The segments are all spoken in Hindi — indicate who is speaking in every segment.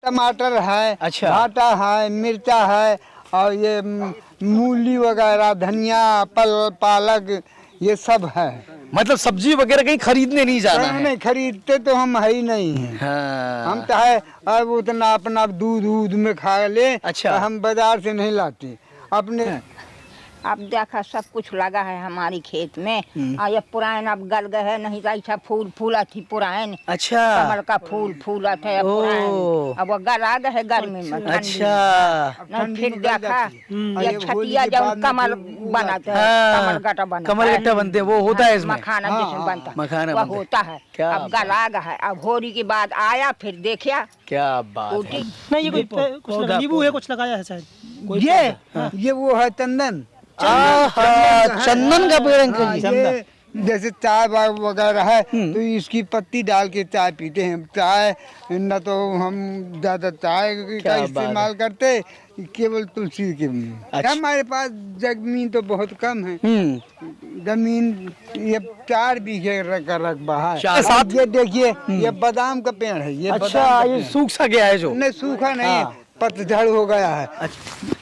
Speaker 1: टमाटर है,
Speaker 2: अच्छा।
Speaker 1: भाटा है, मिर्चा है और ये मूली वगैरह, धनिया, पालक, ये सब है।
Speaker 2: मतलब सब्जी वगैरह कहीं खरीदने नहीं जाना है?
Speaker 1: नहीं, खरीदते तो हम है ही नहीं हैं।
Speaker 2: हाँ।
Speaker 1: हम चाहे अब उतना अपना दूध में खा ले।
Speaker 2: अच्छा।
Speaker 1: तो हम बाजार से नहीं लाते अपने।
Speaker 3: अब देखा सब कुछ लगा है हमारी खेत में। और ये पुरान अब गल गए है, नहीं तो अच्छा फूल फूला थी पुरान।
Speaker 2: अच्छा।
Speaker 3: कमल का फूल फूला था ये पुरान। अब वो गल आ गए है गर्मी में।
Speaker 2: अच्छा।
Speaker 3: नहीं फिर देखा ये छतिया जब कमल बनाते हैं, कमल गट्टा बनाते
Speaker 2: कमल गट्टा बनते हैं, वो होता है इसमें
Speaker 3: मखाना जिसमें बनता है,
Speaker 2: मखाना
Speaker 3: वो
Speaker 2: बनता है।
Speaker 3: होता है।
Speaker 2: क्या
Speaker 3: अब गल आ गया है। अब होली के बाद आया फिर देखिया
Speaker 2: क्या बात है।
Speaker 3: टूटी।
Speaker 4: नहीं ये कुछ नींबू है, कुछ लगाया है शायद।
Speaker 1: ये वो है चंदन।
Speaker 2: चंदन का पेड़ अंकल
Speaker 1: हाँ,
Speaker 2: जी।
Speaker 1: ये जैसे चाय वगैरह है तो इसकी पत्ती डाल के चाय पीते हैं। चाय न तो हम ज्यादा चाय का
Speaker 2: क्या बात
Speaker 1: इस्तेमाल करते, केवल तुलसी के।
Speaker 2: अच्छा।
Speaker 1: हमारे पास जमीन तो बहुत कम है। जमीन ये 4 बीघे का रकबा है।
Speaker 2: साथ
Speaker 1: ये देखिए ये बादाम का पेड़ है। ये
Speaker 2: अच्छा,
Speaker 1: बादाम का
Speaker 2: ये
Speaker 1: पेड़।
Speaker 2: सूख सा गया है जो?
Speaker 1: नहीं, सूखा नहीं,
Speaker 2: हाँ।
Speaker 1: पतझड़ हो गया है।
Speaker 2: अच्छा।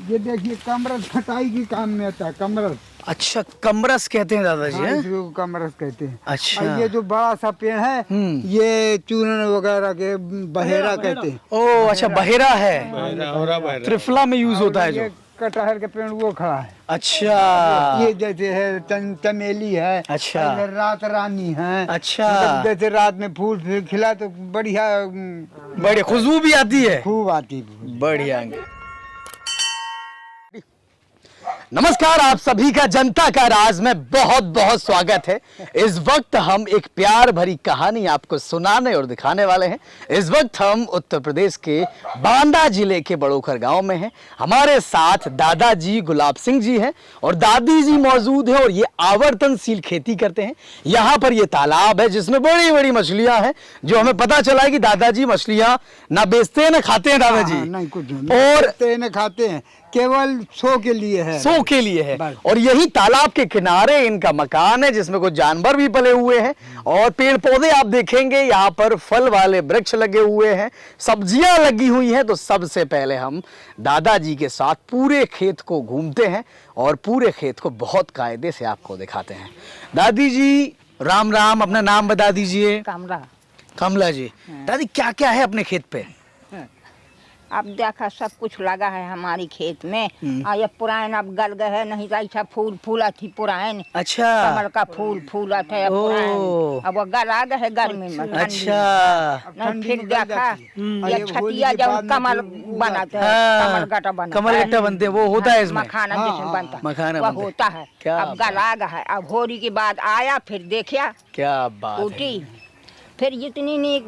Speaker 1: ये देखिए कमरस खटाई की काम में आता है। कमरस,
Speaker 2: अच्छा, कमरस कहते हैं दादाजी?
Speaker 1: हाँ,
Speaker 2: हैं?
Speaker 1: इसको कमरस कहते हैं।
Speaker 2: अच्छा।
Speaker 1: और ये जो बड़ा सा पेड़ है ये चूरन वगैरह के बहेरा कहते हैं।
Speaker 2: ओ अच्छा, बहेरा है। त्रिफला में यूज होता है जो?
Speaker 1: ये कटहल के पेड़ वो खड़ा है।
Speaker 2: अच्छा।
Speaker 1: ये जैसे है चमेली है।
Speaker 2: अच्छा।
Speaker 1: और रात रानी है।
Speaker 2: अच्छा।
Speaker 1: मतलब जैसे रात में फूल खिला तो बढ़िया
Speaker 2: बढ़िया खुशबू भी आती है।
Speaker 1: खूब आती है।
Speaker 2: बढ़िया। नमस्कार, आप सभी का जनता का राज में बहुत बहुत स्वागत है। इस वक्त हम एक प्यार भरी कहानी आपको सुनाने और दिखाने वाले हैं। इस वक्त हम उत्तर प्रदेश के बांदा जिले के बड़ोखर गांव में हैं। हमारे साथ दादाजी गुलाब सिंह जी हैं और दादी जी मौजूद हैं और ये आवर्तनशील खेती करते हैं। यहाँ पर ये तालाब है जिसमें बड़ी बड़ी मछलियां हैं, जो हमें पता चला है कि दादाजी मछलियां ना बेचते हैं ना खाते हैं दादाजी।
Speaker 1: नहीं, कुछ
Speaker 2: और
Speaker 1: खाते हैं, केवल शो के लिए है।
Speaker 2: शो के लिए है। और यही तालाब के किनारे इनका मकान है जिसमें कुछ जानवर भी पले हुए हैं और पेड़ पौधे आप देखेंगे यहाँ पर फल वाले वृक्ष लगे हुए हैं, सब्जियां लगी हुई हैं। तो सबसे पहले हम दादाजी के साथ पूरे खेत को घूमते हैं और पूरे खेत को बहुत कायदे से आपको दिखाते हैं। दादी जी राम राम, अपना नाम बता दीजिए। कमला जी। दादी क्या क्या है अपने खेत पे?
Speaker 3: अब देखा सब कुछ लगा है हमारी खेत में। और ये पुरान अब गल गए है, नहीं तो अच्छा फूल फूला थी पुरान।
Speaker 2: अच्छा।
Speaker 3: कमल का फूल फूला था ये पुरान। अब वो गल आ गए है गर्मी में।
Speaker 2: अच्छा।
Speaker 3: नहीं फिर देखा ये छतिया जब कमल बनाते हैं, कमल गट्टा बनाते
Speaker 2: कमल गट्टा बनते हैं, वो होता है इसमें
Speaker 3: मखाना जिसमें बनता है,
Speaker 2: मखाना
Speaker 3: वो
Speaker 2: बनता है।
Speaker 3: होता है।
Speaker 2: क्या
Speaker 3: अब गल आ गया है। अब होली के बाद आया फिर देखिया
Speaker 2: क्या बात है।
Speaker 3: टूटी। फिर इतनी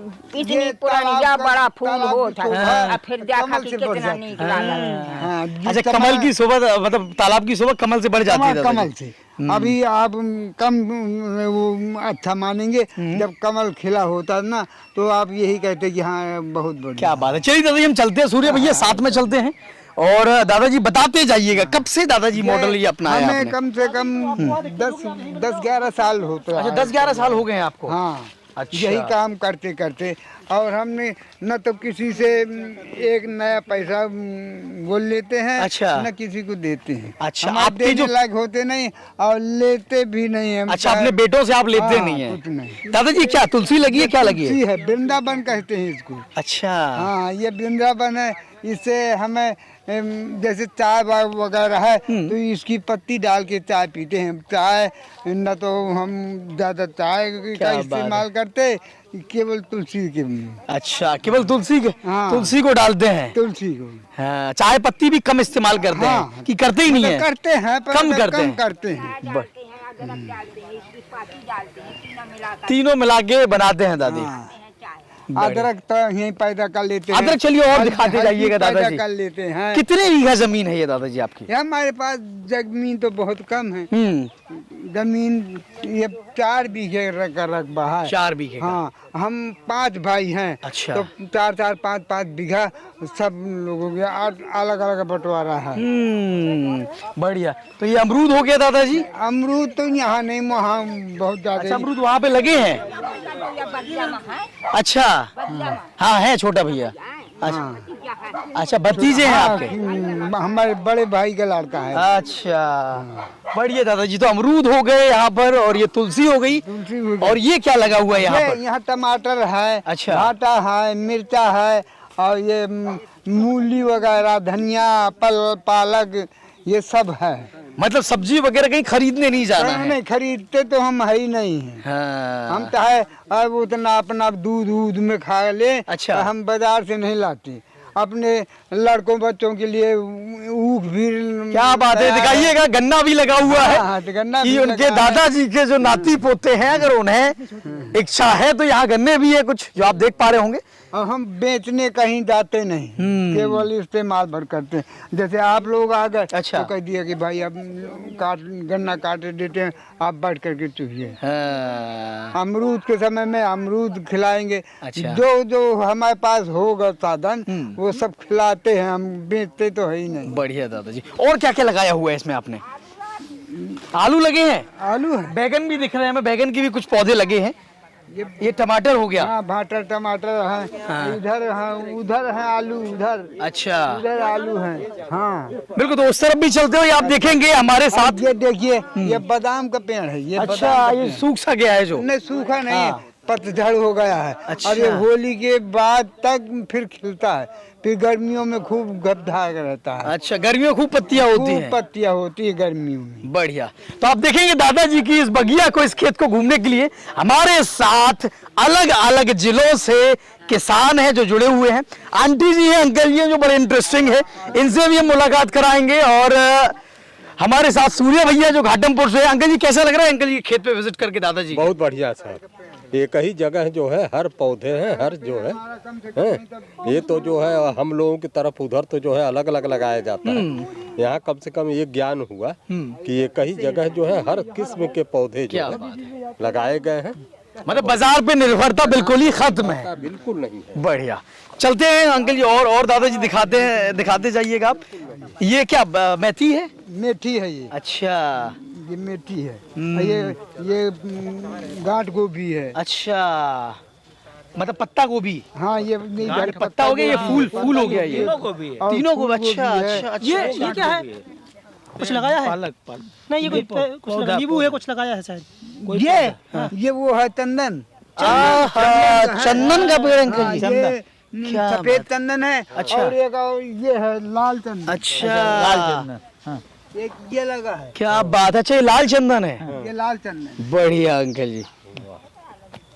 Speaker 3: पुरानी या बड़ा फूल हो था। फिर देखा कि कितना नीक लगा।
Speaker 2: अच्छा, कमल की शोभा मतलब तालाब की शोभा कमल से बढ़ जाती है।
Speaker 1: कमल से अभी आप कम वो अच्छा मानेंगे, जब कमल खिला होता है ना तो आप यही कहते कि हाँ बहुत बढ़िया।
Speaker 2: क्या बात है। चलिए दादाजी हम चलते हैं, सूर्य भैया साथ में चलते हैं और दादाजी बताते जाइएगा कब से दादाजी मॉडल ये अपनाया
Speaker 1: हमें
Speaker 2: आपने?
Speaker 1: कम से कम 10-11 साल होते हैं।
Speaker 2: अच्छा, 10-11 साल हो गए हैं आपको?
Speaker 1: हाँ।
Speaker 2: अच्छा।
Speaker 1: यही काम करते करते और हमने न तो किसी से एक नया पैसा बोल लेते हैं।
Speaker 2: अच्छा।
Speaker 1: न किसी को देते हैं।
Speaker 2: अच्छा,
Speaker 1: हम
Speaker 2: आपके
Speaker 1: देने
Speaker 2: जो
Speaker 1: लायक होते नहीं और लेते भी नहीं हैं।
Speaker 2: अच्छा, अपने बेटों से आप लेते
Speaker 1: हाँ,
Speaker 2: नहीं है?
Speaker 1: कुछ नहीं।
Speaker 2: दादाजी क्या तुलसी लगी है, क्या लगी है?
Speaker 1: है, वृंदावन कहते हैं इसको।
Speaker 2: अच्छा।
Speaker 1: हाँ, ये वृंदावन है। इससे हमें जैसे चाय वगैरह है तो इसकी पत्ती डाल के चाय पीते हैं। चाय न तो हम ज्यादा चाय का इस्तेमाल करते, केवल तुलसी के।
Speaker 2: अच्छा, केवल तुलसी के?
Speaker 1: हाँ।
Speaker 2: तुलसी को डालते हैं?
Speaker 1: तुलसी को।
Speaker 2: हाँ, चाय पत्ती भी कम इस्तेमाल करते हैं कि करते ही नहीं है?
Speaker 1: करते हैं पर
Speaker 2: कम करते हैं।
Speaker 1: करते हैं।
Speaker 2: तीनों मिला के बनाते हैं दादी।
Speaker 1: अदरक तो यहीं पैदा कर लेते हैं।
Speaker 2: अदरक चलिए और दिखाते जाइएगा दादाजी।
Speaker 1: पैदा कर लेते हैं।
Speaker 2: कितने बीघा जमीन है ये दादाजी आपकी?
Speaker 1: हमारे पास जमीन तो बहुत कम है। जमीन ये 4 बीघे का रकबा है।
Speaker 2: 4 बीघे का।
Speaker 1: हाँ, हम 5 भाई हैं।
Speaker 2: अच्छा।
Speaker 1: तो 4-4, 5-5 बीघा सब लोगों के अलग अलग बंटवारा है।
Speaker 2: बढ़िया। तो ये अमरूद हो गया दादाजी?
Speaker 1: अमरूद तो यहाँ नहीं, वहाँ बहुत ज्यादा।
Speaker 2: अच्छा, अमरूद वहाँ पे लगे हैं? अच्छा। हाँ है छोटा भैया। अच्छा भतीजे हैं आपके?
Speaker 1: हमारे बड़े भाई का लड़का है।
Speaker 2: अच्छा बढ़िया दादाजी। तो अमरूद हो गए यहाँ पर और ये तुलसी हो गई,
Speaker 1: तुलसी हो गई।
Speaker 2: और ये क्या लगा हुआ है यहाँ पर?
Speaker 1: यहाँ टमाटर है,
Speaker 2: अच्छा।
Speaker 1: भाटा है, मिर्चा है, और ये मूली वगैरह, धनिया, पालक, ये सब है।
Speaker 2: मतलब सब्जी वगैरह कहीं खरीदने नहीं जाना है?
Speaker 1: नहीं, खरीदते तो हम है ही नहीं है।
Speaker 2: हाँ।
Speaker 1: हम तो है अब उतना अपना दूध में खा ले।
Speaker 2: अच्छा।
Speaker 1: हम बाजार से नहीं लाते, अपने लड़कों बच्चों के लिए ऊख भी।
Speaker 2: क्या बात है, दिखाइएगा गन्ना भी लगा हुआ है।
Speaker 1: हाँ, तो गन्ना
Speaker 2: कि
Speaker 1: भी
Speaker 2: उनके
Speaker 1: लगा है।
Speaker 2: दादाजी के जो नाती पोते हैं, अगर उन्हें इच्छा है तो यहाँ गन्ने भी है कुछ जो आप देख पा रहे होंगे।
Speaker 1: और हम बेचने कहीं जाते नहीं, केवल इस्तेमाल भर करते हैं। जैसे आप लोग आ गए
Speaker 2: अच्छा।
Speaker 1: तो कह दिया कि भाई अब गन्ना काट देते हैं, आप बैठ करके चुहिए।
Speaker 2: हाँ।
Speaker 1: अमरूद के समय में अमरूद खिलाएंगे।
Speaker 2: अच्छा।
Speaker 1: जो हमारे पास होगा साधन वो सब खिलाते हैं, हम बेचते तो है ही नहीं।
Speaker 2: बढ़िया दादाजी। और क्या क्या लगाया हुआ है इसमें आपने? आलू लगे हैं,
Speaker 1: आलू है,
Speaker 2: बैगन भी दिख रहे हैं हमें, बैगन के भी कुछ पौधे लगे हैं। ये टमाटर हो गया।
Speaker 1: हाँ, भाटर टमाटर है।
Speaker 2: हाँ।
Speaker 1: इधर है, उधर है आलू, उधर
Speaker 2: अच्छा
Speaker 1: उधर आलू है। हाँ,
Speaker 2: बिल्कुल। तो उस तरफ भी चलते हुए आप देखेंगे हमारे साथ।
Speaker 1: ये देखिए, ये बादाम का पेड़ है। ये
Speaker 2: अच्छा,
Speaker 1: बादाम का
Speaker 2: ये
Speaker 1: पेड़।
Speaker 2: सूख सा गया है जो?
Speaker 1: नहीं, सूखा नहीं,
Speaker 2: हाँ।
Speaker 1: पतझड़ हो गया है।
Speaker 2: अच्छा।
Speaker 1: और ये होली के बाद तक फिर खिलता है, फिर गर्मियों में खूब गबधा रहता है।
Speaker 2: अच्छा, गर्मियों में खूब पत्तियां होती
Speaker 1: खूब
Speaker 2: हैं।
Speaker 1: पत्तियां होती है गर्मियों में।
Speaker 2: बढ़िया। तो आप देखेंगे दादाजी की इस बगिया को, इस खेत को घूमने के लिए हमारे साथ अलग अलग जिलों से किसान हैं जो जुड़े हुए हैं। आंटी जी हैं, अंकल जी हैं जो बड़े इंटरेस्टिंग है, इनसे भी हम मुलाकात कराएंगे। और हमारे साथ सूर्य भैया जो घाटमपुर से है। अंकल जी कैसा लग रहा है अंकल जी खेत पे विजिट करके दादाजी?
Speaker 5: बहुत बढ़िया सर। एक ही जगह जो है, हर पौधे हैं, हर जो है ये तो जो है हम लोगों की तरफ उधर तो जो है अलग अलग लगाया जाता है। यहाँ कम से कम ये ज्ञान हुआ कि एक ही जगह जो है हर किस्म के पौधे जो है लगाए गए हैं।
Speaker 2: मतलब बाजार पे निर्भरता बिल्कुल ही खत्म है।
Speaker 5: बिल्कुल नहीं है।
Speaker 2: बढ़िया। चलते हैं अंकल जी, और दादाजी दिखाते जाइएगा आप। ये क्या मेथी है?
Speaker 1: मेथी है ये।
Speaker 2: अच्छा,
Speaker 1: ये मेथी है। ये गांठ गोभी है।
Speaker 2: अच्छा, मतलब पत्ता गोभी।
Speaker 1: हाँ, ये
Speaker 2: पत्ता हो गया, ये फूल हो गया, ये
Speaker 1: और
Speaker 2: तीनों को।
Speaker 1: फूल गोभी
Speaker 2: अच्छा
Speaker 1: है।
Speaker 2: अच्छा अच्छा।
Speaker 4: ये क्या है? कुछ लगाया है? पालक। नहीं, ये कुछ नींबू है, कुछ लगाया है शायद।
Speaker 1: ये वो है चंदन।
Speaker 2: चंदन का पेड़ अंकल
Speaker 1: हाँ,
Speaker 2: जी?
Speaker 1: ये
Speaker 2: क्या
Speaker 1: सफेद चंदन है।
Speaker 2: अच्छा।
Speaker 1: और एक और ये है लाल चंदन।
Speaker 2: अच्छा,
Speaker 1: एक ये लगा है,
Speaker 2: क्या बात है। अच्छा, ये लाल चंदन है।
Speaker 1: ये लाल चंदन।
Speaker 2: बढ़िया अंकल जी।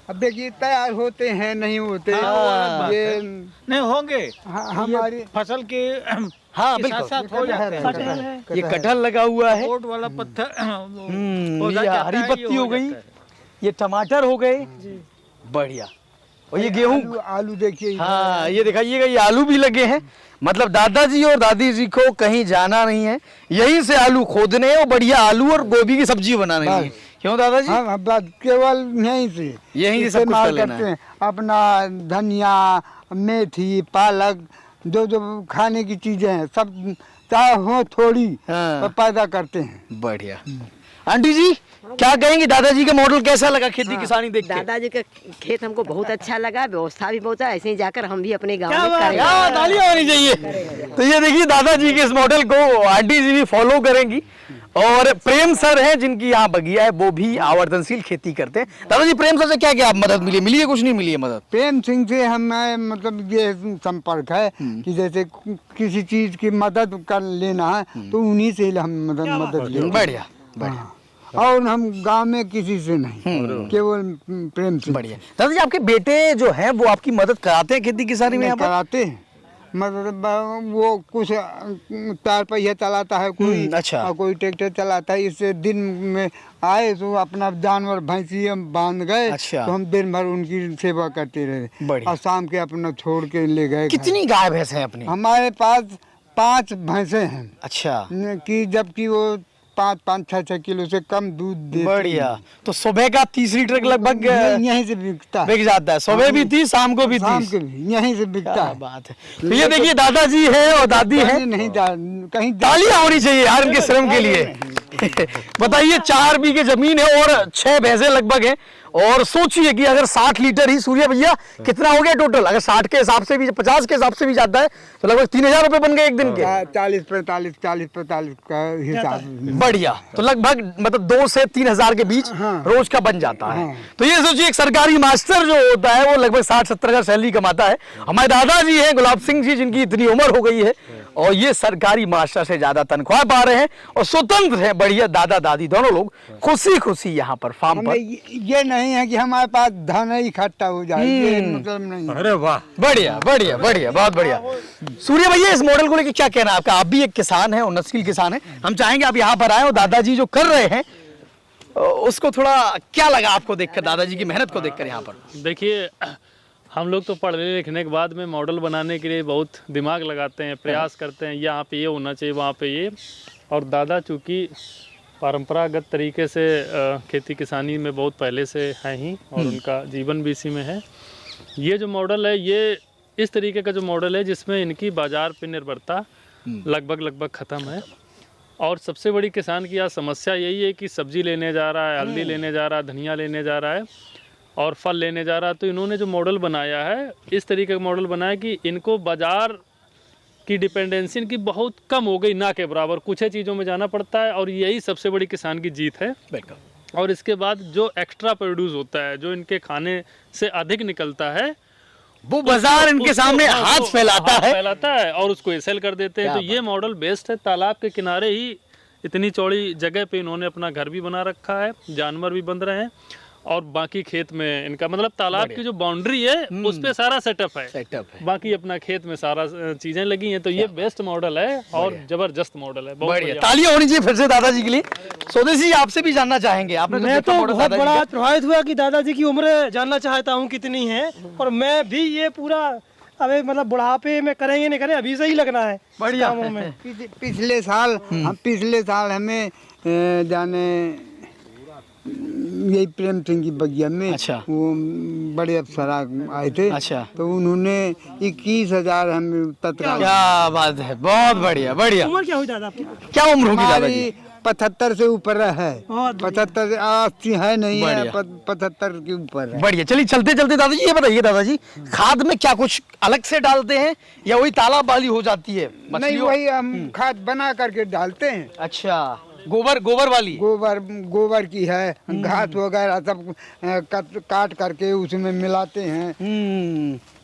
Speaker 1: अब देखिए तैयार होते हैं नहीं होते। ये
Speaker 4: नहीं होंगे,
Speaker 1: हमारी
Speaker 4: फसल के
Speaker 2: हाँ
Speaker 4: के
Speaker 2: बिल्कुल।
Speaker 4: साथ हो जाता है।
Speaker 1: कटहल है।
Speaker 2: ये कटहल लगा हुआ है।
Speaker 4: कोट वाला पत्थर
Speaker 2: ये हरी पत्ती हो गई, ये टमाटर हो गए। बढ़िया। और ये गेहूं,
Speaker 1: आलू देखिए।
Speaker 2: हाँ ये दिखाइएगा, ये आलू भी लगे हैं। मतलब दादाजी और दादी जी को कहीं जाना नहीं है, यहीं से आलू खोदने और बढ़िया आलू और गोभी की सब्जी बनानी है। क्यों दादाजी?
Speaker 1: हाँ, बस केवल यहीं से
Speaker 2: यहीं से सब कुछ कर लेना है।
Speaker 1: करते हैं। अपना धनिया, मेथी, पालक, जो जो खाने की चीजें हैं सब चाहे हो थोड़ी
Speaker 2: हाँ।
Speaker 1: तो पैदा करते हैं।
Speaker 2: बढ़िया। आंटी जी क्या कहेंगी, दादाजी का मॉडल कैसा लगा खेती किसानी देख के?
Speaker 6: दादाजी का खेत हमको बहुत अच्छा लगा, व्यवस्था भी बहुत है। ऐसे ही जाकर हम भी अपने गांव
Speaker 2: क्या
Speaker 6: में
Speaker 2: बात है,
Speaker 6: करेंगे।
Speaker 2: तालियां होनी चाहिए। तो ये देखिए दादाजी के इस मॉडल को आंटी जी भी फॉलो करेंगी। और प्रेम सर हैं जिनकी यहाँ बगिया है, वो भी आवर्तनशील खेती करते हैं। दादाजी प्रेम सर से क्या क्या मदद मिली? मिली है कुछ नहीं मिली है मदद?
Speaker 1: प्रेम सिंह से हमें मतलब ये संपर्क है कि जैसे किसी चीज की मदद कर लेना है तो उन्हीं से हम मदद लेंगे।
Speaker 2: बढ़िया बढ़िया।
Speaker 1: और हम गांव में किसी से नहीं, केवल प्रेम सिंह
Speaker 2: बढ़िया। दादाजी आपके बेटे जो हैं वो आपकी मदद कराते हैं खेती किसानी में? यहाँ पर
Speaker 1: कराते हैं। मतलब वो कुछ 4 पहिया चलाता है कोई,
Speaker 2: अच्छा।
Speaker 1: और कोई ट्रैक्टर चलाता है। इससे दिन में आए तो अपना जानवर भैंसी बांध गए।
Speaker 2: अच्छा।
Speaker 1: तो हम दिन भर उनकी सेवा करते रहे
Speaker 2: बढ़िया।
Speaker 1: और शाम के अपना छोड़ के ले गए घर।
Speaker 2: कितनी गाय भैंस हैं अपनी?
Speaker 1: हमारे पास 5 भैंसें हैं
Speaker 2: अच्छा,
Speaker 1: कि जबकि वो 5-6 किलो से कम दूध देती
Speaker 2: बढ़िया। तो सुबह का 30 लीटर लगभग
Speaker 1: यहीं से बिकता है।
Speaker 2: बिक जाता है। सुबह भी 30, शाम को भी 30।
Speaker 1: शाम के भी यहीं से बिकता
Speaker 2: क्या
Speaker 1: है।
Speaker 2: बात है। तो ये देखिए दादाजी है और दादी है।
Speaker 1: नहीं कहीं
Speaker 2: तालियां होनी चाहिए यार इनके श्रम के लिए। बताइए 4 बीघे जमीन है और 6 भैंसे लगभग हैं और सोचिए कि अगर 60 लीटर ही, सूर्य भैया कितना हो गया टोटल, अगर 60 के हिसाब से भी 50 के हिसाब से भी जाता है तो लगभग 3000 रुपए बन गए एक दिन के।
Speaker 1: 40-45 का हिसाब।
Speaker 2: बढ़िया, तो लगभग मतलब 2 से 3000 के बीच रोज का बन जाता है। तो ये सोचिए एक सरकारी मास्टर जो होता है वो लगभग 60-70 का सैलरी कमाता है। हमारे दादाजी हैं गुलाब सिंह जी, जिनकी इतनी उम्र हो गई है और ये सरकारी मास्टर से ज्यादा तनख्वाह पा रहे हैं और स्वतंत्र हैं। बढ़िया, दादा दादी दोनों लोग खुशी खुशी यहाँ पर फार्म पर।
Speaker 1: ये नहीं है कि हमारे पास धन इकट्ठा हो जाए, ये मतलब नहीं।
Speaker 5: अरे वाह,
Speaker 2: बढ़िया बढ़िया बढ़िया, बहुत बढ़िया। सूर्य भैया इस मॉडल को लेकर क्या कहना है आपका? आप भी एक किसान है, उन्नतशील किसान है। हम चाहेंगे आप यहाँ पर आए और दादाजी जो कर रहे हैं उसको थोड़ा क्या लगा आपको देखकर, दादाजी की मेहनत को देखकर यहाँ पर?
Speaker 7: देखिए, हम लोग तो पढ़ने लिखने के बाद में मॉडल बनाने के लिए बहुत दिमाग लगाते हैं, प्रयास करते हैं, यहाँ पे ये होना चाहिए, वहाँ पे ये। और दादा चूँकि परंपरागत तरीके से खेती किसानी में बहुत पहले से हैं ही और उनका जीवन भी इसी में है। ये जो मॉडल है, ये इस तरीके का जो मॉडल है जिसमें इनकी बाज़ार पे निर्भरता लगभग ख़त्म है। और सबसे बड़ी किसान की आज समस्या यही है कि सब्जी लेने जा रहा है, हल्दी लेने जा रहा है, धनिया लेने जा रहा है और फल लेने जा रहा है। तो इन्होंने जो मॉडल बनाया है, इस तरीके का मॉडल बनाया कि इनको बाज़ार की डिपेंडेंसी इनकी बहुत कम हो गई, ना के बराबर कुछ ही चीज़ों में जाना पड़ता है। और यही सबसे बड़ी किसान की जीत है। और इसके बाद जो एक्स्ट्रा प्रोड्यूस होता है, जो इनके खाने से अधिक निकलता है,
Speaker 2: वो बाजार इनके सामने हाथ फैलाता है
Speaker 7: और उसको ये सेल कर देते हैं। तो ये मॉडल बेस्ट है। तालाब के किनारे ही इतनी चौड़ी जगह पे इन्होंने अपना घर भी बना रखा है, जानवर भी बंध रहे हैं और बाकी खेत में इनका मतलब तालाब की जो बाउंड्री है उस पे सारा सेटअप है। बाकी अपना खेत में सारा चीजें लगी हैं। तो ये बेस्ट मॉडल है और जबरदस्त मॉडल है। बहुत बढ़िया,
Speaker 2: तालियां होनी चाहिए फिर से दादाजी के लिए। स्वदेशी जी आपसे भी जानना चाहेंगे, आपने
Speaker 4: मैं तो बहुत बड़ा प्रभावित हुआ कि दादाजी की उम्र जानना चाहता हूँ कितनी है। और मैं भी ये पूरा अबे मतलब बुढ़ापे में करेंगे नहीं करें, अभी से ही लगना है बढ़िया में।
Speaker 1: पिछले साल हमें जाने यही प्रेम सिंह की बगिया में,
Speaker 2: अच्छा,
Speaker 1: वो बड़े अफसर आए थे,
Speaker 2: अच्छा,
Speaker 1: तो उन्होंने 21,000 हमें तत्काल।
Speaker 2: क्या बात है, बहुत बढ़िया बढ़िया।
Speaker 4: उम्र क्या हुई दादा आपकी?
Speaker 2: क्या उम्र होगी दादाजी?
Speaker 1: 75 से ऊपर है, 75 80 है नहीं है, 75 के ऊपर है।
Speaker 2: बढ़िया, चलिए चलते चलते दादाजी ये बताइए, दादाजी खाद में क्या कुछ अलग से डालते हैं या वही तालाब वाली हो जाती है?
Speaker 1: नहीं, वही हम खाद बना करके डालते हैं।
Speaker 2: अच्छा, गोबर वाली?
Speaker 1: गोबर की है, घास वगैरह सब काट करके उसमें मिलाते हैं।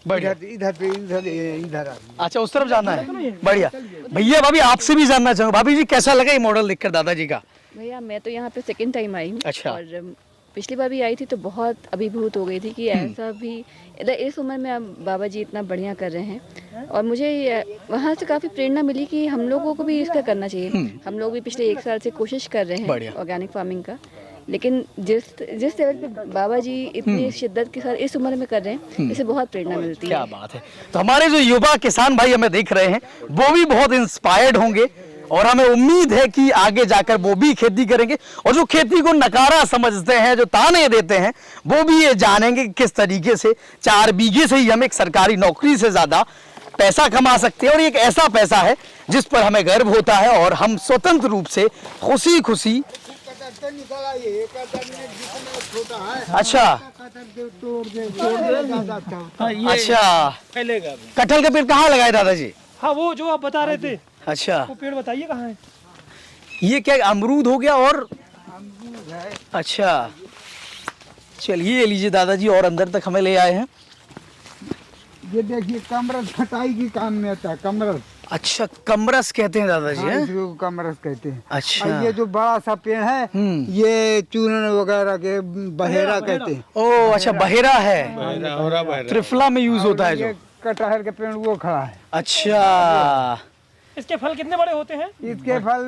Speaker 1: इधर
Speaker 2: अच्छा, उस तरफ जाना है। बढ़िया भैया, भाभी आपसे भी जानना चाहूँगा, भाभी जी कैसा लगा ये मॉडल देखकर दादाजी का?
Speaker 8: भैया मैं तो यहाँ पे सेकंड टाइम आई हूँ।
Speaker 2: अच्छा।
Speaker 8: और पिछली बार भी आई थी तो बहुत अभिभूत हो गई थी कि ऐसा भी इस उम्र में अब बाबा जी इतना बढ़िया कर रहे हैं। और मुझे वहाँ से काफ़ी प्रेरणा मिली कि हम लोगों को भी इसका करना चाहिए। हम लोग भी पिछले 1 साल से कोशिश कर रहे हैं ऑर्गेनिक फार्मिंग का, लेकिन जिस लेवल पे बाबा जी इतनी शिद्दत के साथ इस उम्र में कर रहे हैं, इससे बहुत प्रेरणा मिलती है।
Speaker 2: क्या बात है। तो हमारे जो युवा किसान भाई हमें देख रहे हैं वो भी बहुत इंस्पायर्ड होंगे और हमें उम्मीद है कि आगे जाकर वो भी खेती करेंगे और जो खेती को नकारा समझते हैं, जो ताने देते हैं, वो भी ये जानेंगे कि किस तरीके से 4 बीघे से ही हम एक सरकारी नौकरी से ज्यादा पैसा कमा सकते हैं। और एक ऐसा पैसा है जिस पर हमें गर्व होता है और हम स्वतंत्र रूप से खुशी खुशी। अच्छा अच्छा, कटहल का पेड़ कहाँ लगाए दादाजी?
Speaker 4: हाँ, वो जो आप बता रहे थे।
Speaker 2: अच्छा,
Speaker 4: वो पेड़ बताइए कहाँ है?
Speaker 2: ये क्या अमरूद हो गया? और अच्छा, चलिए ये लीजिए दादाजी, और अंदर तक हमें ले आए हैं।
Speaker 1: ये देखिए, कमरस खटाई की काम में आता है, कमरस।
Speaker 2: अच्छा, कमरस कहते हैं दादाजी?
Speaker 1: हाँ, इसको कमरस कहते हैं।
Speaker 2: अच्छा,
Speaker 1: और ये जो बड़ा सा पेड़ है, ये चूरन वगैरह के बहेरा कहते हैं।
Speaker 2: ओ अच्छा, बहेरा है, त्रिफला में यूज होता है जो।
Speaker 1: कटहल के पेड़ वो खड़ा है।
Speaker 2: अच्छा,
Speaker 4: इसके फल कितने बड़े होते हैं?
Speaker 1: इसके फल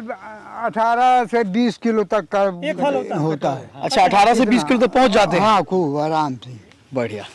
Speaker 1: 18 से 20 किलो तक का
Speaker 4: एक फल
Speaker 1: होता है।
Speaker 2: अच्छा, 18 से 20 किलो तक पहुंच जाते हैं?
Speaker 1: हाँ, खूब आराम से।
Speaker 2: बढ़िया।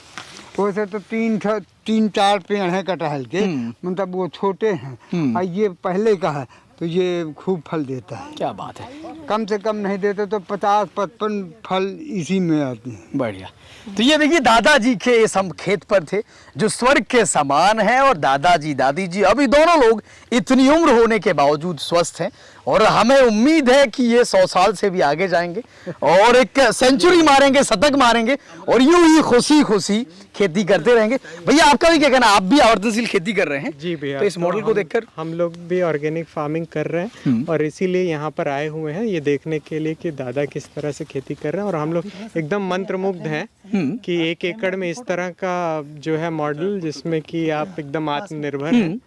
Speaker 1: वैसे तो 3-4 पेड़ हैं कटहल के, मतलब वो छोटे हैं और ये पहले का है, तो ये खूब फल देता है।
Speaker 2: क्या बात है,
Speaker 1: कम से कम नहीं देते तो 50-55 फल इसी में आते हैं।
Speaker 2: बढ़िया। तो ये देखिए दादाजी के इस हम खेत पर थे जो स्वर्ग के समान है, और दादाजी दादी जी अभी दोनों लोग इतनी उम्र होने के बावजूद स्वस्थ हैं, और हमें उम्मीद है कि ये 100 साल से भी आगे जाएंगे और एक सेंचुरी मारेंगे, शतक मारेंगे, और यूं ही खुशी खुशी खेती करते रहेंगे। भैया आपका भी क्या कहना, आप भी आवर्तनशील खेती कर रहे हैं?
Speaker 9: जी भैया।
Speaker 2: तो इस मॉडल को देखकर
Speaker 9: हम लोग भी ऑर्गेनिक फार्मिंग कर रहे हैं, और इसीलिए यहाँ पर आए हुए हैं ये देखने के लिए कि दादा किस तरह से खेती कर रहे हैं। और हम लोग एकदम मंत्रमुग्ध हैं कि 1 एकड़ में इस तरह का जो है मॉडल, जिसमें कि आप एकदम आत्मनिर्भर हैं,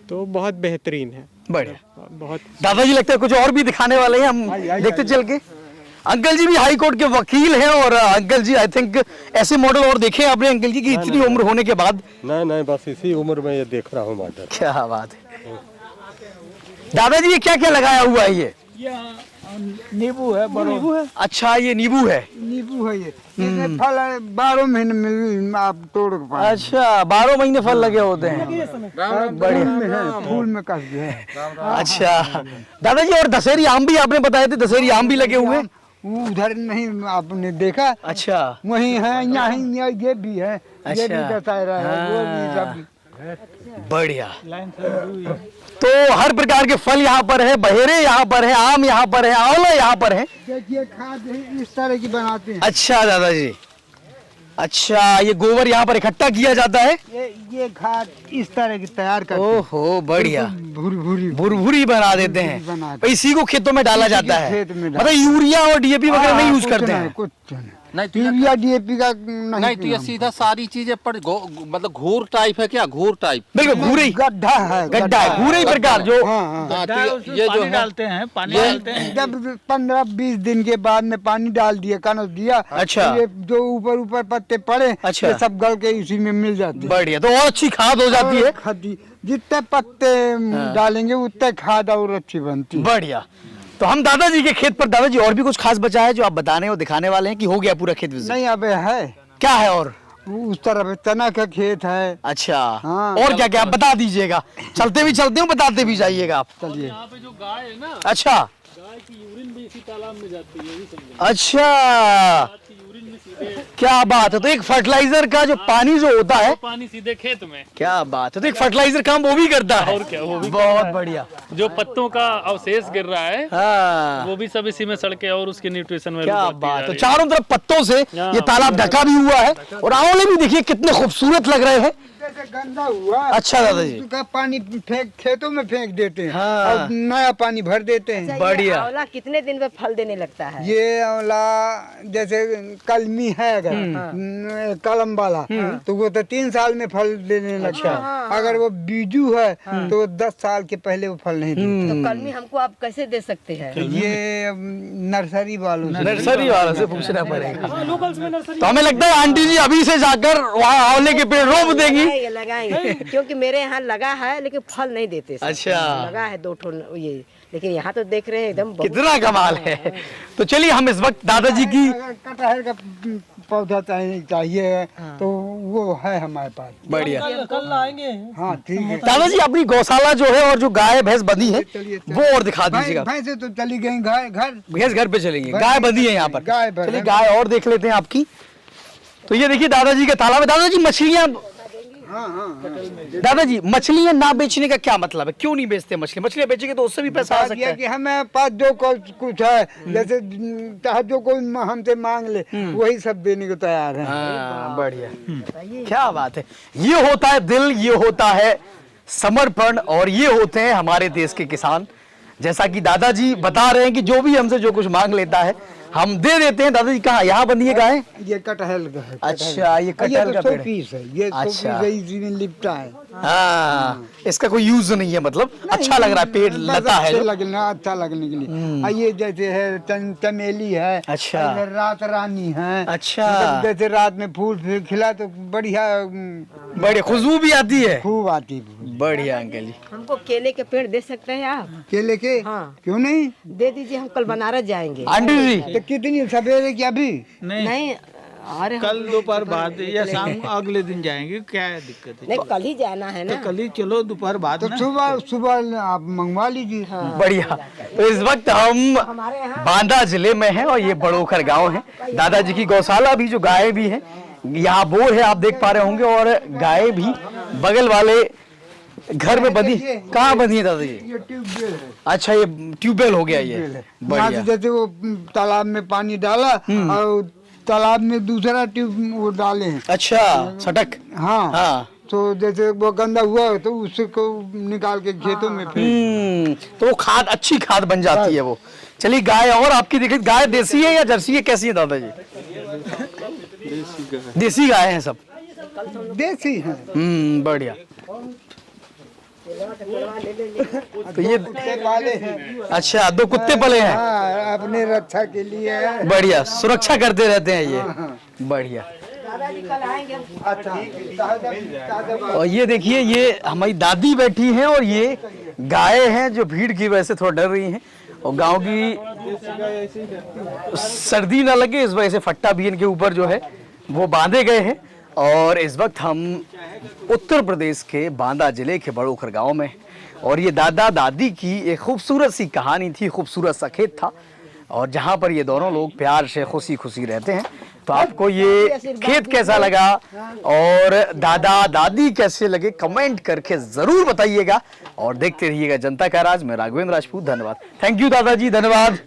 Speaker 9: तो बहुत बेहतरीन है।
Speaker 2: बढ़िया।
Speaker 9: बहुत
Speaker 2: दादाजी लगता है कुछ और भी दिखाने वाले हैं, हम देखते चल के। अंकल जी भी हाई कोर्ट के वकील हैं, और अंकल जी आई थिंक ऐसे मॉडल और देखे आपने अंकल जी की इतनी उम्र होने के बाद?
Speaker 5: नहीं, बस इसी उम्र में ये देख रहा हूँ मॉडल।
Speaker 2: क्या बात है। दादाजी ये क्या क्या लगाया हुआ है? ये
Speaker 1: नींबू है, नींबू है।
Speaker 2: अच्छा, ये नींबू है।
Speaker 1: नींबू है ये फल है, 12 महीने में आप तोड़ के पाएंगे।
Speaker 2: अच्छा, 12 महीने फल लगे होते हैं।
Speaker 1: बढ़िया है, फूल में कस गया है।
Speaker 2: अच्छा दादाजी, और दशहरी आम भी आपने बताए थे, दशहरी आम भी लगे हुए हैं?
Speaker 1: वो उधर नहीं आपने देखा?
Speaker 2: अच्छा,
Speaker 1: वही है, यहाँ ये भी है, ये भी
Speaker 2: अच्छा।
Speaker 1: दशहरा है, वो भी सब।
Speaker 2: बढ़िया। तो हर प्रकार के फल यहाँ पर है, बहेरे यहाँ पर है, आम यहाँ पर है, आंवला यहाँ पर है।
Speaker 1: देखिए खाद इस तरह की बनाते हैं।
Speaker 2: अच्छा दादाजी, अच्छा ये गोबर यहाँ पर इकट्ठा किया जाता है?
Speaker 1: ये खाद इस तरह की तैयार करते हैं।
Speaker 2: ओहो, बढ़िया।
Speaker 1: भूरी
Speaker 2: भुरभुरी बना देते हैं,
Speaker 1: बना
Speaker 2: तो इसी को खेतों में डाला जाता है?
Speaker 1: खेत में
Speaker 2: मतलब यूरिया और डीएपी वगैरह नहीं यूज करते हैं?
Speaker 1: कुछ नहीं, यूरिया डीएपी का
Speaker 10: नहीं, तो ये सीधा सारी चीजें पर मतलब घूर टाइप है क्या? घूर टाइप?
Speaker 2: बिल्कुल घूरे,
Speaker 1: गड्ढा है,
Speaker 2: गड्ढा है, घूरे प्रकार जो।
Speaker 1: हाँ,
Speaker 10: तो ये जो है
Speaker 7: डालते हैं, पानी डालते हैं।
Speaker 1: जब 15-20 दिन के बाद में पानी डाल दिया, कनस दिया,
Speaker 2: अच्छा।
Speaker 1: तो ये जो ऊपर पत्ते पड़े,
Speaker 2: अच्छा।
Speaker 1: ये सब गल के इसी में मिल जाते हैं।
Speaker 2: बढ़िया, तो और अच्छी खाद हो जाती है।
Speaker 1: खादी जितने पत्ते डालेंगे उतने खाद और अच्छी बनती है।
Speaker 2: बढ़िया। तो हम दादाजी के खेत पर, दादाजी और भी कुछ खास बचा है जो आप बताने और दिखाने वाले हैं, कि हो गया पूरा खेत विजिट?
Speaker 1: नहीं, अब है।
Speaker 2: क्या है और?
Speaker 1: उस तरफ चना का खेत है।
Speaker 2: अच्छा,
Speaker 1: हाँ।
Speaker 2: और क्या क्या आप बता दीजिएगा, चलते भी बताते भी जाइएगा आप।
Speaker 1: चलिए।
Speaker 7: यहाँ पे जो गाय है ना,
Speaker 2: अच्छा,
Speaker 7: गाय की यूरिन भी इसी तालाब में जाती है, ये भी समझो।
Speaker 2: अच्छा,
Speaker 7: यूरिन में सीधे
Speaker 2: क्या बात है। तो एक फर्टिलाइजर का जो पानी जो होता है,
Speaker 7: पानी सीधे खेत में।
Speaker 2: क्या बात है, तो एक फर्टिलाइजर काम वो भी करता है?
Speaker 7: और क्या, वो भी
Speaker 2: बहुत बढ़िया।
Speaker 7: जो पत्तों का अवशेष गिर रहा है,
Speaker 2: हाँ,
Speaker 7: वो भी सब इसी में सड़के और उसके न्यूट्रिशन में
Speaker 2: क्या
Speaker 7: बढ़ती
Speaker 2: बात
Speaker 7: जा
Speaker 2: है।
Speaker 7: रही
Speaker 2: चारों तरफ पत्तों से ये तालाब ढका भी हुआ है, और आंवले भी देखिए कितने खूबसूरत लग रहे हैं।
Speaker 1: जैसे गंदा हुआ,
Speaker 2: अच्छा दादाजी,
Speaker 1: उसका पानी फेंक खेतों में फेंक देते हैं,
Speaker 2: हाँ।
Speaker 1: और नया पानी भर देते हैं।
Speaker 2: बढ़िया।
Speaker 6: आंवला कितने दिन में फल देने लगता है?
Speaker 1: ये आंवला जैसे कलमी है, अगर कलम वाला, तो वो तो 3 साल में फल देने लगता है। अगर वो बीजू है तो 10 साल के पहले वो फल नहीं देता।
Speaker 6: तो कलमी हमको आप कैसे दे सकते हैं?
Speaker 1: ये नर्सरी वालों से,
Speaker 2: नर्सरी वालों से पूछना पड़ेगा।
Speaker 4: लोकल्स में नर्सरी
Speaker 2: तो हमें लगता है आंटी जी अभी से जाकर वहाँ आंवले के पेड़ रोप देंगी।
Speaker 6: लगाएंगे क्योंकि मेरे यहाँ लगा है लेकिन फल नहीं देते।
Speaker 2: अच्छा।
Speaker 6: लगा है 2 ठो ये, लेकिन यहाँ तो देख रहे हैं एकदम
Speaker 2: कितना कमाल है। तो चलिए हम इस वक्त दादाजी की,
Speaker 1: अगर कटहल का पौधा चाहिए तो वो है हमारे पास।
Speaker 2: बढ़िया।
Speaker 4: कल आएंगे।
Speaker 1: हाँ ठीक है।
Speaker 2: दादाजी अपनी गौशाला जो है और जो गाय भैंस बंधी है वो और दिखा दीजिएगा।
Speaker 1: भैंसे तो चली गई घर,
Speaker 2: भैंस घर पे चलेंगे, गाय बंधी है यहाँ पर।
Speaker 1: गाय भर-
Speaker 2: चलिए गाय और देख लेते हैं आपकी। तो ये देखिए दादाजी का तालाब है। दादाजी मछलियाँ, दादाजी मछलियाँ ना बेचने का क्या मतलब है, क्यों नहीं बेचते मछली? मछलियाँ बेचेंगे तो उससे भी पैसा आ सकता है।
Speaker 1: कि हमें पास जो कुछ है, जैसे जो कोई हमसे मांग ले वही सब देने को तैयार है।
Speaker 2: हाँ, बढ़िया, क्या बात है। ये होता है दिल, ये होता है समर्पण, और ये होते हैं हमारे देश के किसान। जैसा कि दादाजी बता रहे हैं कि जो भी हमसे जो कुछ मांग लेता है हम दे देते हैं। दादाजी कहाँ यहाँ बंधी है गाय?
Speaker 1: ये कटहल का है।
Speaker 2: अच्छा, ये कटहल का पेड़ है।
Speaker 1: पीस है, ये
Speaker 2: अच्छा।
Speaker 1: इसी में लिपटा है।
Speaker 2: हाँ, इसका कोई यूज नहीं है, मतलब अच्छा लग रहा है, पेड़ लता है जो।
Speaker 1: अच्छा लगने के लिए। ये जैसे है चमेली है,
Speaker 2: अच्छा।
Speaker 1: ये रात रानी है।
Speaker 2: अच्छा।
Speaker 1: मतलब जैसे रात में फूल खिला तो बढ़िया
Speaker 2: बढ़िया खुशबू भी आती है।
Speaker 1: खूब आती है।
Speaker 2: बढ़िया अंकल जी।
Speaker 6: हमको केले के पेड़ दे सकते हैं आप?
Speaker 1: केले के?
Speaker 6: हाँ।
Speaker 1: क्यों नहीं,
Speaker 6: दे दीजिए, हम कल बनारस जाएंगे।
Speaker 2: आंटी जी
Speaker 1: तो कितनी सवेरे की? अभी
Speaker 6: नहीं
Speaker 11: कल दोपहर बाद या शाम अगले दिन जाएंगे, क्या है दिक्कत है?
Speaker 6: नहीं, कल ही जाना है ना।
Speaker 11: तो कल ही चलो दोपहर बाद
Speaker 1: तो
Speaker 11: में।
Speaker 1: सुबह सुबह आप मंगवा लीजिए।
Speaker 2: बढ़िया। तो इस वक्त हम बांदा जिले में हैं और ये बड़ोखर गांव है। दादाजी की गौशाला भी, जो गाय भी है, यहाँ बोर है आप देख पा रहे होंगे, और गाय भी बगल वाले घर में बंधी। कहाँ बंधी है दादाजी?
Speaker 1: ये ट्यूबवेल है।
Speaker 2: अच्छा, ये ट्यूबवेल हो गया ये।
Speaker 1: यहाँ से
Speaker 2: बढ़िया।
Speaker 1: जैसे वो तालाब में पानी डाला और तालाब में दूसरा ट्यूब वो डाले हैं।
Speaker 2: अच्छा, सटक।
Speaker 1: हाँ
Speaker 2: हाँ।
Speaker 1: तो जैसे वो गंदा हुआ तो उसको निकाल के खेतों में फेंक।
Speaker 2: तो वो खाद, अच्छी खाद बन जाती है वो। चलिए, गाय और आपकी देखिए, गाय देसी है या जर्सी है, कैसी है दादाजी? देसी गाय हैं सब।
Speaker 1: देसी है।
Speaker 2: बढ़िया। तो ये
Speaker 1: वाले हैं।
Speaker 2: अच्छा, 2 कुत्ते पले हैं।
Speaker 1: हाँ, अपने रक्षा के लिए।
Speaker 2: बढ़िया, सुरक्षा करते रहते हैं ये। बढ़िया। और ये देखिए, ये हमारी दादी बैठी हैं और ये गाय हैं जो भीड़ की वजह से थोड़ा डर रही हैं, और गांव की सर्दी ना लगे इस वजह से फट्टा भी इनके ऊपर जो है वो बांधे गए हैं। और इस वक्त हम उत्तर प्रदेश के बांदा जिले के बड़ोखर गांव में, और ये दादा दादी की एक खूबसूरत सी कहानी थी, खूबसूरत सा खेत था, और जहां पर ये दोनों लोग प्यार से खुशी खुशी रहते हैं। तो आपको ये खेत कैसा लगा और दादा दादी कैसे लगे, कमेंट करके जरूर बताइएगा, और देखते रहिएगा जनता का राज में राघवेंद्र राजपूत। धन्यवाद। थैंक यू दादाजी, धन्यवाद।